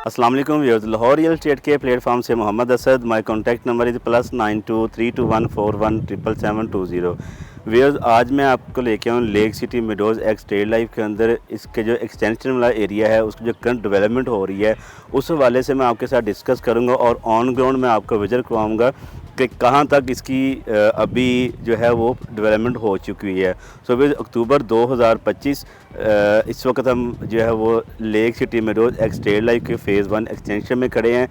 अस्सलाम वालेकुम viewers, Lahore real estate के प्लेटफॉर्म से Mohammad Asad. My contact number is +923214177720। Viewers, आज मैं आपको लेके आऊँ lake city meadows estate life के अंदर इसके जो एक्सटेंशन वाला एरिया है, उसकी जो करंट डेवलपमेंट हो रही है, उस हवाले से मैं आपके साथ डिस्कस करूँगा और ऑन ग्राउंड मैं आपको विजिट करवाऊँगा कि कहाँ तक इसकी अभी जो है वो डेवलपमेंट हो चुकी है। सो फिर अक्टूबर 2025 इस वक्त हम जो है वो lake city meadows estate life के फ़ेज़ 1 एक्सटेंशन में खड़े हैं।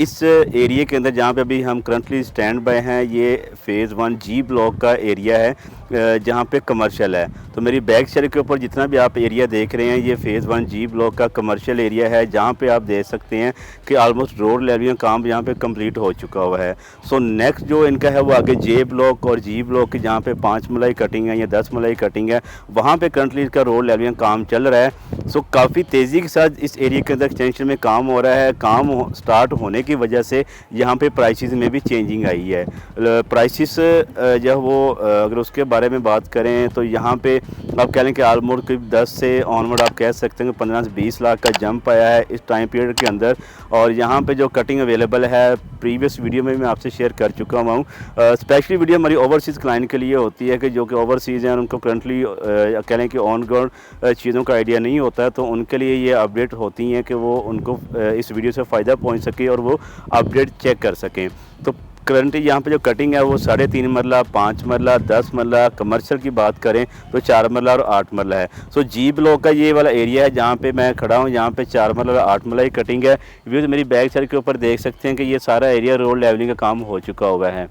इस एरिया के अंदर जहाँ पे अभी हम करंटली स्टैंड बाय हैं, ये फ़ेज़ 1 जी ब्लॉक का एरिया है जहाँ पे कमर्शियल है। तो मेरी बैक साइड के ऊपर जितना भी आप एरिया देख रहे हैं, ये फ़ेज़ 1 जी ब्लॉक का कमर्शियल एरिया है, जहाँ पे आप देख सकते हैं कि ऑलमोस्ट रोड लेवलिंग काम यहाँ पे कंप्लीट हो चुका हुआ है। सो नेक्स्ट जो इनका है वो आगे जे ब्लॉक और जी ब्लॉक की जहाँ पे 5 मलाई कटिंग है या 10 मलाई कटिंग है, वहाँ पे करंटली इसका रोड लेवलिंग काम चल रहा है। सो काफ़ी तेज़ी के साथ इस एरिया के अंदर एक्सटेंशन में काम हो रहा है। काम स्टार्ट होने की वजह से यहाँ पे प्राइसेस में भी चेंजिंग आई है। प्राइसेस जो वो अगर उसके बारे में बात करें तो यहाँ पे आप कह लें कि ऑलमोस्ट करीब 10 से ऑनवर्ड आप कह सकते हैं कि 15 से 20 लाख का जंप आया है इस टाइम पीरियड के अंदर। और यहाँ पे जो कटिंग अवेलेबल है, प्रीवियस वीडियो में मैं आपसे शेयर कर चुका हूँ। स्पेशली वीडियो हमारी ओवरसीज़ क्लाइंट के लिए होती है कि जो कि ओवरसीज़ हैं, उनको करंटली कह लें कि ऑन ग्राउंड चीज़ों का आइडिया नहीं होता है, तो उनके लिए ये अपडेट होती हैं कि वो उनको इस वीडियो से फ़ायदा पहुँच सके और वो अपडेट चेक कर सकें। तो करंटली यहाँ पे जो कटिंग है वो 3.5 मरला, 5 मरला, 10 मरला, कमर्शियल की बात करें तो 4 मरला और 8 मरला है। सो जी ब्लॉक का ये वाला एरिया है जहाँ पे मैं खड़ा हूँ, यहाँ पे 4 मरला और 8 मरला की कटिंग है। व्यूज़ मेरी बैक साइड के ऊपर देख सकते हैं कि ये सारा एरिया रोड लेवलिंग का काम हो चुका हुआ है।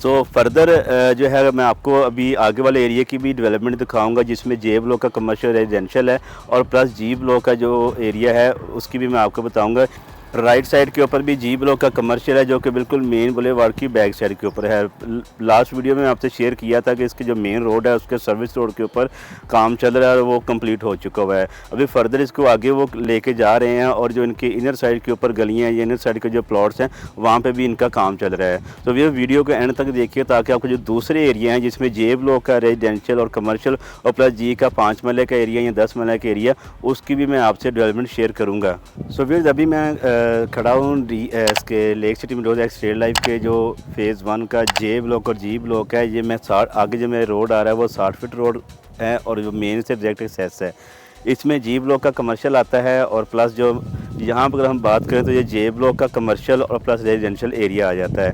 सो फर्दर जो है मैं आपको अभी आगे वाले एरिया की भी डेवलपमेंट दिखाऊंगा, जिसमें जे ब्लॉक का कमर्शियल रेजिडेंशियल है और प्लस जी ब्लॉक का जो एरिया है उसकी भी मैं आपको बताऊंगा। राइट साइड के ऊपर भी जी ब्लॉक का कमर्शियल है जो कि बिल्कुल मेन बुलेवार्ड की बैक साइड के ऊपर है। लास्ट वीडियो में आपसे शेयर किया था कि इसके जो मेन रोड है उसके सर्विस रोड के ऊपर काम चल रहा है और वो कंप्लीट हो चुका हुआ है। अभी फर्दर इसको आगे वो लेके जा रहे हैं और जो इनके इनर साइड के ऊपर गलियाँ हैं, इनर साइड के जो प्लॉट्स हैं, वहाँ पर भी इनका काम चल रहा है। तो ये वीडियो के एंड तक देखिए ताकि आपको जो दूसरे एरिया हैं जिसमें जे ब्लॉक का रेजिडेंशियल और कमर्शियल और प्लस जी का 5 मरले का एरिया या 10 मरले का एरिया, उसकी भी मैं आपसे डेवलपमेंट शेयर करूँगा। सो व्यूअर्स, अभी मैं खड़ा हूँ इसके lake city meadows estate life के जो फ़ेज़ 1 का जे ब्लॉक और जी ब्लॉक है। ये मैं 60 आगे जो मेरा रोड आ रहा है वो 60 फीट रोड है और जो मेन से डायरेक्ट एक्सेस है। इसमें जी ब्लॉक का कमर्शियल आता है और प्लस जो यहाँ पर अगर हम बात करें तो ये जे ब्लॉक का कमर्शियल और प्लस रेजिडेंशियल एरिया आ जाता है।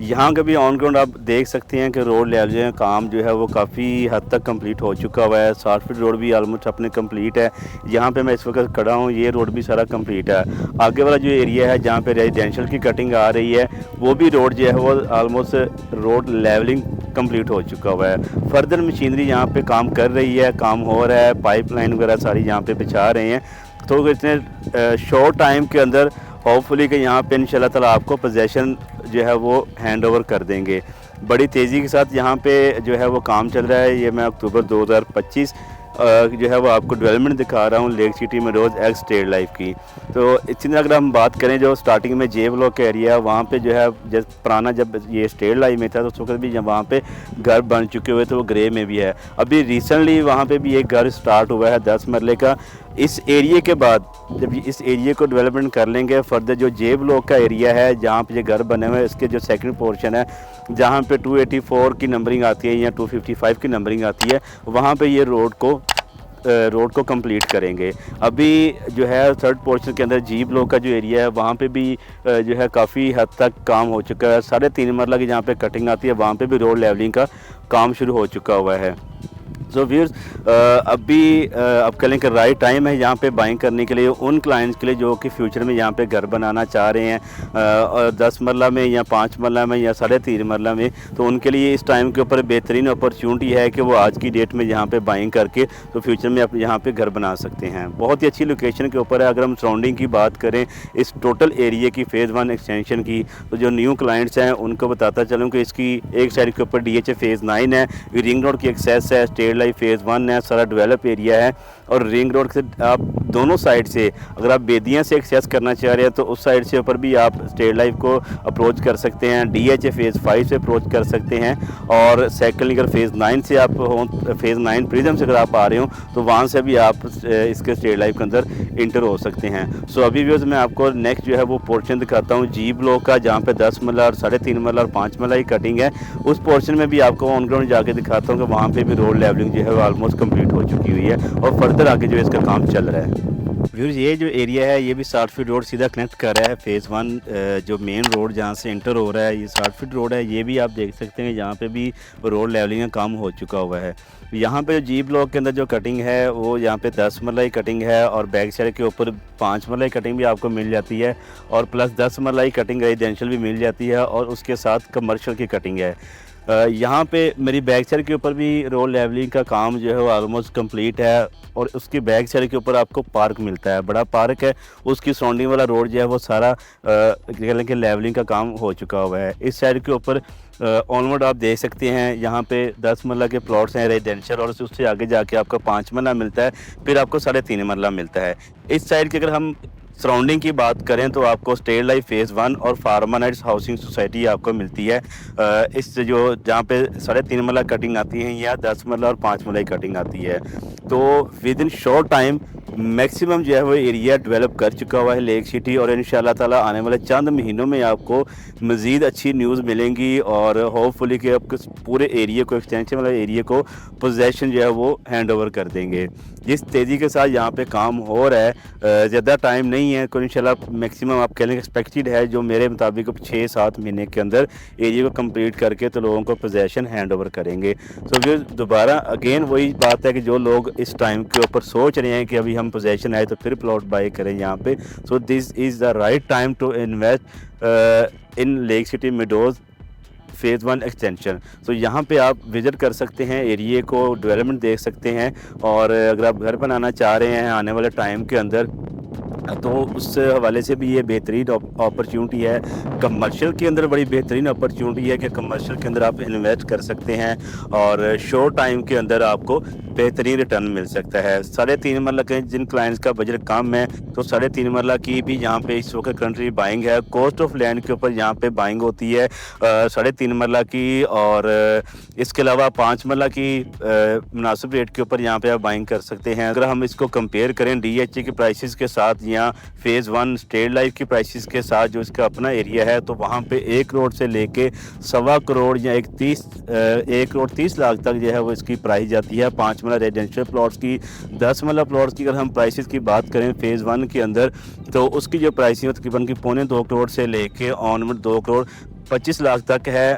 यहाँ का भी ऑन ग्राउंड आप देख सकते हैं कि रोड लेवलिंग काम जो है वो काफ़ी हद तक कंप्लीट हो चुका हुआ है। 60 फीट रोड भी ऑलमोस्ट अपने कंप्लीट है। यहाँ पे मैं इस वक्त खड़ा हूँ, ये रोड भी सारा कंप्लीट है। आगे वाला जो एरिया है जहाँ पे रेजिडेंशियल की कटिंग आ रही है, वो भी रोड जो है वो ऑलमोस्ट रोड लेवलिंग कंप्लीट हो चुका हुआ है। फर्दर मशीनरी यहाँ पे काम कर रही है, काम हो रहा है, पाइपलाइन वगैरह सारी यहाँ पे बिछा रहे हैं। तो इतने शॉर्ट टाइम के अंदर होपफुली कि यहाँ पे इंशाल्लाह ताला आपको पोजेसन जो है वो हैंड ओवर कर देंगे। बड़ी तेज़ी के साथ यहाँ पे जो है वो काम चल रहा है। ये मैं अक्टूबर 2025 जो है वो आपको डेवलपमेंट दिखा रहा हूँ lake city meadows estate life की। तो इसी तरह अगर हम बात करें जो स्टार्टिंग में जे ब्लॉक का एरिया है, वहाँ पे जो है जब पुराना जब ये स्टेट लाइफ में था तो उस वक्त भी जब वहाँ पे घर बन चुके हुए तो वो ग्रे में भी है। अभी रिसेंटली वहाँ पे भी एक घर स्टार्ट हुआ है 10 मरले का। इस एरिया के बाद जब इस एरिया को डेवलपमेंट कर लेंगे, फर्दर जो जे ब्लॉक का एरिया है जहाँ पे ये घर बने हुए हैं, इसके जो सेकंड पोर्शन है जहाँ पे 284 की नंबरिंग आती है या 255 की नंबरिंग आती है, वहाँ पे ये रोड को कंप्लीट करेंगे। अभी जो है थर्ड पोर्शन के अंदर जी ब्लॉक का जो एरिया है वहाँ पे भी जो है काफ़ी हद तक काम हो चुका है। 3.5 मरला की जहाँ पे कटिंग आती है वहाँ पे भी रोड लेवलिंग का काम शुरू हो चुका हुआ है। सो व्यूअर्स, अभी अब कह लें कि राइट टाइम है यहाँ पे बाइंग करने के लिए उन क्लाइंट्स के लिए जो कि फ्यूचर में यहाँ पे घर बनाना चाह रहे हैं, 10 मरला में या 5 मरला में या 3.5 मरला में। तो उनके लिए इस टाइम के ऊपर बेहतरीन अपॉर्चुनिटी है कि वो आज की डेट में यहाँ पे बाइंग करके तो फ्यूचर में आप यहाँ पे घर बना सकते हैं। बहुत ही अच्छी लोकेशन के ऊपर है। अगर हम सराउंडिंग की बात करें इस टोटल एरिया की फ़ेज़ 1 एक्सटेंशन की, तो जो न्यू क्लाइंट्स हैं उनको बताता चलूँ कि इसकी एक साइड के ऊपर DHA फ़ेज़ 9 है, रिंग रोड की एक्सेस है, स्टेट लाइफ फेज़ 1 है, सारा डेवलप एरिया है और रिंग रोड से आप दोनों साइड से अगर आप बेदियाँ से एक्सेस करना चाह रहे हैं तो उस साइड से ऊपर भी आप स्टेट लाइफ को अप्रोच कर सकते हैं, DHA फेज़ 5 से अप्रोच कर सकते हैं। और सेकंडली अगर फेज़ 9 से आप हो, फेज़ 9 प्रिज्म से अगर आप आ रहे हो तो वहाँ से भी आप इसके स्टेट लाइफ के अंदर इंटर हो सकते हैं। सो अभी व्यूअर्स मैं आपको नेक्स्ट जो है वो पोर्शन दिखाता हूँ जी ब्लॉक का, जहाँ पे 10 मरला और 3.5 मरला और 5 मरला की कटिंग है। उस पोर्शन में भी आपको ऑन ग्राउंड जाके दिखाता हूँ कि वहाँ पे भी रोड लेवलिंग जो है वो ऑलमोस्ट कंप्लीट हो चुकी हुई है और फर्दर आगे जो है इसका काम चल रहा है। व्यूअर्स ये जो एरिया है ये भी 60 फीट रोड सीधा कनेक्ट कर रहा है फेज़ 1 जो मेन रोड जहाँ से इंटर हो रहा है, ये 60 फीट रोड है। ये भी आप देख सकते हैं यहाँ पे भी रोड लेवलिंग का काम हो चुका हुआ है। यहाँ पे जी ब्लॉक के अंदर जो कटिंग है वो यहाँ पे 10 मरला की कटिंग है और बैक साइड के ऊपर 5 मरला की कटिंग भी आपको मिल जाती है और प्लस 10 मरला की कटिंग रेजिडेंशियल भी मिल जाती है और उसके साथ कमर्शियल की कटिंग है। यहाँ पे मेरी बैक साइड के ऊपर भी रोड लेवलिंग का काम जो है वो ऑलमोस्ट कंप्लीट है और उसकी बैक साइड के ऊपर आपको पार्क मिलता है, बड़ा पार्क है। उसकी सराउंडिंग वाला रोड जो है वो सारा कह लें कि लेवलिंग का काम हो चुका हुआ है। इस साइड के ऊपर ऑनवर्ड आप देख सकते हैं यहाँ पे 10 मरला के प्लॉट्स हैं रेजिडेंशियल और उससे आगे जाके आपका 5 मरला मिलता है, फिर आपको 3.5 मरला मिलता है। इस साइड की अगर हम सराउंडिंग की बात करें तो आपको स्टेट लाइफ फेज़ 1 और फार्मा नाइट्स हाउसिंग सोसाइटी आपको मिलती है। इस जो जहाँ पे 3.5 मरला कटिंग आती है या 10 मरला और 5 मरला की कटिंग आती है। तो with in short time maximum जो है वो एरिया डेवलप कर चुका हुआ है लेक सिटी और इंशाल्लाह ताला आने वाले चंद महीनों में आपको मज़ीद अच्छी न्यूज़ मिलेंगी और होपफुली कि आपको पूरे एरिया को, एक्सटेंशन वाले एरिया को पोजेसन जो है वो हैंड ओवर कर देंगे। जिस तेज़ी के साथ यहाँ पे काम हो रहा है ज़्यादा टाइम नहीं है, तो इंशाल्लाह मैक्सिमम आप कह लें एक्सपेक्टेड है जो मेरे मुताबिक 6-7 महीने के अंदर एरिया को कंप्लीट करके तो लोगों को पोजेसन हैंड ओवर करेंगे। तो फिर दोबारा अगेन वही बात है कि जो लोग इस टाइम के ऊपर सोच रहे हैं कि अभी हम पोजेसन आए तो फिर प्लॉट बाई करें यहाँ पे, so this is the right time to invest in lake city meadows phase 1 extension. तो यहाँ पे आप विज़िट कर सकते हैं, एरिया को डेवलपमेंट देख सकते हैं और अगर आप घर बनाना चाह रहे हैं आने वाले टाइम के अंदर तो उस हवाले से भी ये बेहतरीन अपॉर्चुनिटी है। कमर्शियल के अंदर बड़ी बेहतरीन अपॉर्चुनिटी है कि कमर्शियल के अंदर आप इन्वेस्ट कर सकते हैं और शॉर्ट टाइम के अंदर आपको बेहतरीन रिटर्न मिल सकता है। 3.5 मरला के जिन क्लाइंट्स का बजट कम है तो 3.5 मरला की भी यहाँ पे इस वक्त कंट्री बाइंग है। कॉस्ट ऑफ लैंड के ऊपर यहाँ पे बाइंग होती है 3.5 मरला की और इसके अलावा 5 मरला की मुनासिब रेट के ऊपर यहाँ पे आप बाइंग कर सकते हैं। अगर हम इसको कंपेयर करें DHA के प्राइसेस के साथ या फेज़ 1 स्टेट लाइफ की प्राइसेस के साथ जो इसका अपना एरिया है तो वहाँ पे 1 करोड़ से लेके 1.25 करोड़ या 1 करोड़ 30 लाख तक जो है वो इसकी प्राइस जाती है। 5 मरला रेजिडेंशियल प्लॉट्स की, 10 मरला प्लॉट्स की अगर हम प्राइसेस की बात करें फेज़ 1 के अंदर तो उसकी जो प्राइसिंग है तकरीबन की 2.25 करोड़ से लेके ऑनवर्ड 2 करोड़ 25 लाख तक है।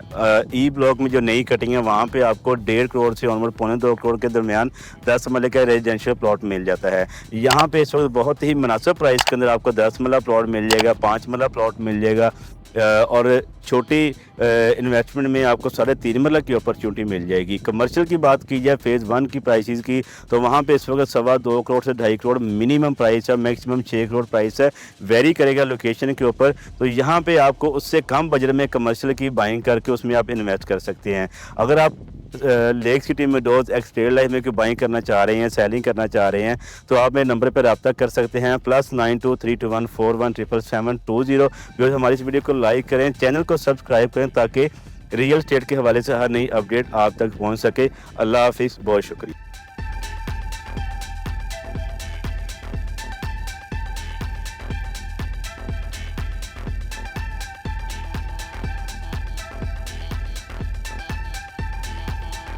ई ब्लॉक में जो नई कटिंग है वहाँ पे आपको 1.5 करोड़ से ऑनवर्ड 2.25 करोड़ के दरमियान 10 मरले का रेजिडेंशियल प्लॉट मिल जाता है। यहाँ पे इस वक्त बहुत ही मुनासिब प्राइस के अंदर आपको 10 मरला प्लॉट मिल जाएगा, 5 मरला प्लॉट मिल जाएगा और छोटी इन्वेस्टमेंट में आपको 3.5 मरला की अपॉर्चुनिटी मिल जाएगी। कमर्शियल की बात की जाए फेज़ 1 की प्राइसेस की तो वहाँ पे इस वक्त 2.25 करोड़ से 2.5 करोड़ मिनिमम प्राइस है, मैक्सिमम 6 करोड़ प्राइस है, वेरी करेगा लोकेशन के ऊपर। तो यहाँ पे आपको उससे कम बजट में कमर्शियल की बाइंग करके उसमें आप इन्वेस्ट कर सकते हैं। अगर आप लेक सिटी मेडोज़ एक्सटेड लाइफ में कोई बाइंग करना चाह रहे हैं, सेलिंग करना चाह रहे हैं तो आप मेरे नंबर पर रब्ता कर सकते हैं +923214177720। जो हमारी इस वीडियो को लाइक करें, चैनल को सब्सक्राइब करें ताकि रियल स्टेट के हवाले से हर नई अपडेट आप तक पहुंच सके। अल्लाह हाफिज़, बहुत शुक्रिया।